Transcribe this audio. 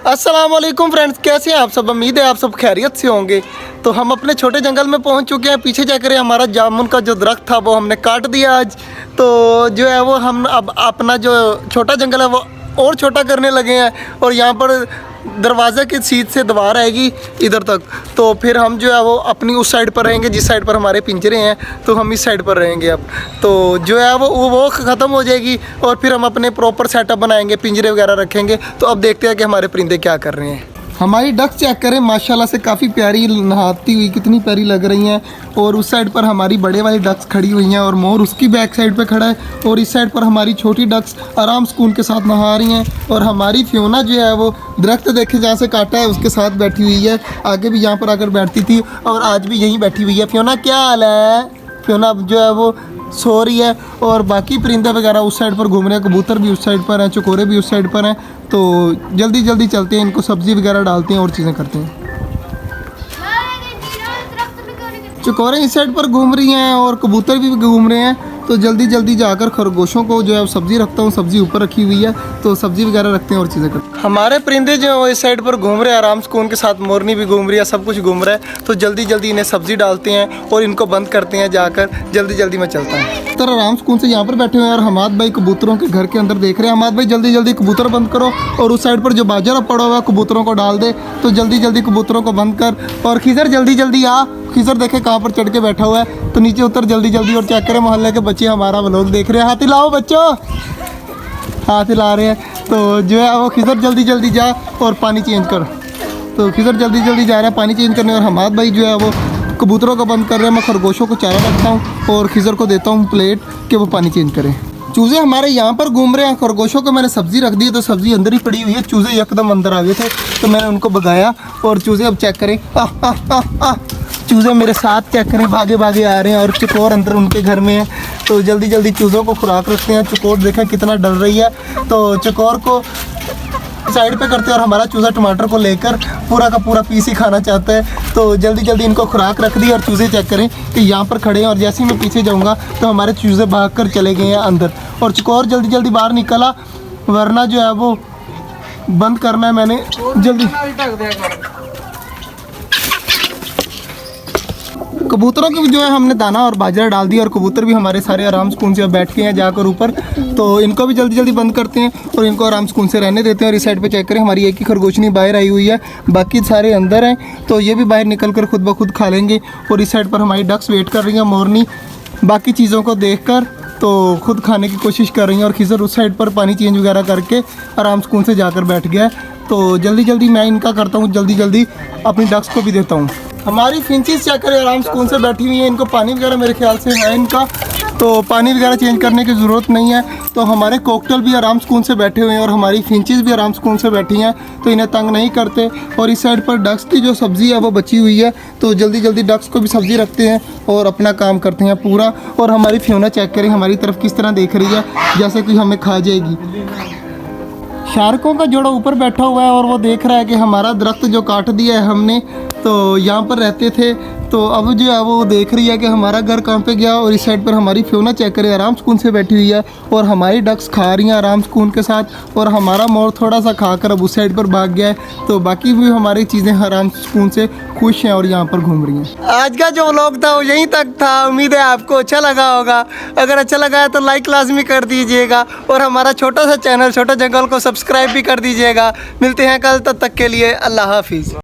अस्सलाम वालेकुम फ्रेंड्स, कैसे हैं आप सब। उम्मीद है आप सब खैरियत से होंगे। तो हम अपने छोटे जंगल में पहुंच चुके हैं। पीछे जाकर हमारा जामुन का जो दरख्त था वो हमने काट दिया आज। तो जो है वो हम अब अपना जो छोटा जंगल है वो और छोटा करने लगे हैं। और यहाँ पर दरवाज़ा की सीध से दीवार आएगी इधर तक। तो फिर हम जो है वो अपनी उस साइड पर रहेंगे जिस साइड पर हमारे पिंजरे हैं। तो हम इस साइड पर रहेंगे अब। तो जो है वो ख़त्म हो जाएगी और फिर हम अपने प्रॉपर सेटअप बनाएंगे, पिंजरे वगैरह रखेंगे। तो अब देखते हैं कि हमारे परिंदे क्या कर रहे हैं। हमारी डक्स चेक करें, माशाल्लाह से काफ़ी प्यारी नहाती हुई कितनी प्यारी लग रही हैं। और उस साइड पर हमारी बड़े वाली डक्स खड़ी हुई हैं और मोर उसकी बैक साइड पे खड़ा है। और इस साइड पर हमारी छोटी डक्स आराम सुकून के साथ नहा रही हैं। और हमारी फ्योना जो है वो दरख्त देखे जहाँ से काटा है उसके साथ बैठी हुई है। आगे भी यहाँ पर आकर बैठती थी और आज भी यहीं बैठी हुई है। फ्योना क्या हाल है? फ्योना जो है वो सो रही है। और बाकी परिंदे वगैरह उस साइड पर घूम रहे हैं, कबूतर भी उस साइड पर हैं, चकोरे भी उस साइड पर हैं। तो जल्दी जल्दी चलते हैं, इनको सब्ज़ी वगैरह डालते हैं और चीज़ें करते हैं। चकोरे इस साइड पर घूम रही हैं और कबूतर भी घूम रहे हैं। तो जल्दी जल्दी जाकर खरगोशों को जो है सब्ज़ी रखता हूँ। सब्ज़ी ऊपर रखी हुई है तो सब्ज़ी वगैरह रखते हैं और चीज़ें करते हैं। हमारे परिंदे जो है वो इस साइड पर घूम रहे हैं आराम सुकून के साथ। मोरनी भी घूम रही है, सब कुछ घूम रहा है। तो जल्दी जल्दी इन्हें सब्ज़ी डालते हैं और इनको बंद करते हैं जाकर। जल्दी जल्दी मैं चलता हूँ। तो आराम सुकून से यहाँ पर बैठे हुए हैं और हमाद भाई कबूतरों के घर के अंदर देख रहे हैं। हमाद भाई जल्दी जल्दी कबूतर बंद करो और उस साइड पर जो बाजरा पड़ा हुआ है कबूतरों को डाल दे। तो जल्दी जल्दी कबूतरों को बंद कर। और खिजर जल्दी जल्दी आ। खिजर देखे कहाँ पर चढ़ के बैठा हुआ है। तो नीचे उतर जल्दी जल्दी और चेक करें मोहल्ले के बच्चे हमारा व्लॉग देख रहे हैं। हाथ हिलाओ बच्चों, हाथ हिला रहे हैं। तो जो है वो खिजर जल्दी जल्दी जा और पानी चेंज कर। तो खिजर जल्दी जल्दी जा रहा है पानी चेंज करने। और हमाद भाई जो है वो कबूतरों को बंद कर रहे हैं। मैं खरगोशों को चारा रखता हूँ और खिजर को देता हूँ प्लेट कि वो पानी चेंज करें। चूज़े हमारे यहाँ पर घूम रहे हैं। खरगोशों को मैंने सब्ज़ी रख दी तो सब्ज़ी अंदर ही पड़ी हुई है। चूज़े एकदम अंदर आ गए थे तो मैंने उनको भगाया। और चूज़े अब चेक करें, चूज़े मेरे साथ चेक करें भागे भागे आ रहे हैं। और चकोर अंदर उनके घर में है। तो जल्दी जल्दी चूज़ों को खुराक रखते हैं। चकोर देखें कितना डर रही है। तो चकोर को साइड पे करते हैं और हमारा चूज़ा टमाटर को लेकर पूरा का पूरा पीस ही खाना चाहता है। तो जल्दी जल्दी इनको खुराक रख दी। और चूज़े चेक करें कि यहाँ पर खड़े हैं और जैसे ही मैं पीछे जाऊँगा तो हमारे चूज़े भाग कर चले गए हैं अंदर। और चकोर जल्दी जल्दी बाहर निकला वरना जो है वो बंद करना है मैंने जल्दी। कबूतरों के जो है हमने दाना और बाजरा डाल दिया और कबूतर भी हमारे सारे आराम सुकून से बैठ के हैं जाकर ऊपर। तो इनको भी जल्दी जल्दी बंद करते हैं और इनको आराम सुकून से रहने देते हैं। और इस साइड पे चेक करें हमारी एक ही खरगोशनी बाहर आई हुई है, बाकी सारे अंदर हैं। तो ये भी बाहर निकल कर खुद ब खुद खा लेंगे। और इस साइड पर हमारी डक्स वेट कर रही हैं, मोरनी बाकी चीज़ों को देख कर तो खुद खाने की कोशिश कर रही हैं। और खिजर उस साइड पर पानी चेंज वगैरह करके आराम सुकून से जाकर बैठ गया है। तो जल्दी जल्दी मैं इनका करता हूँ, जल्दी जल्दी अपनी डक्स को भी देता हूँ। हमारी फिंचेस चेक करें आराम सुकून से बैठी हुई हैं। इनको पानी वगैरह मेरे ख्याल से है इनका, तो पानी वगैरह चेंज करने की ज़रूरत नहीं है। तो हमारे कोकटल भी आराम सुकून से बैठे हुए हैं और हमारी फिंचेस भी आराम सुकून से बैठी हैं। तो इन्हें तंग नहीं करते। और इस साइड पर डक्स की जो सब्ज़ी है वो बची हुई है। तो जल्दी जल्दी डक्स को भी सब्ज़ी रखते हैं और अपना काम करते हैं पूरा। और हमारी फ्योना चेक करें हमारी तरफ किस तरह देख रही है जैसे कि हमें खा जाएगी। शार्कों का जोड़ा ऊपर बैठा हुआ है और वो देख रहा है कि हमारा दरख्त जो काट दिया है हमने, तो यहाँ पर रहते थे। तो अब जो है वो देख रही है कि हमारा घर कहाँ पे गया। और इस साइड पर हमारी फ्योना चेक करे आराम सुकून से बैठी हुई है और हमारी डक्स खा रही हैं आराम सुकून के साथ। और हमारा मोर थोड़ा सा खाकर अब उस साइड पर भाग गया है। तो बाकी भी हमारी चीज़ें आराम सुकून से खुश हैं और यहाँ पर घूम रही हैं। आज का जो व्लॉग था वो यहीं तक था। उम्मीद है आपको अच्छा लगा होगा। अगर अच्छा लगा है तो लाइक लाजमी कर दीजिएगा और हमारा छोटा सा चैनल छोटा जंगल को सब्सक्राइब भी कर दीजिएगा। मिलते हैं कल, तब तक के लिए अल्लाह हाफिज़।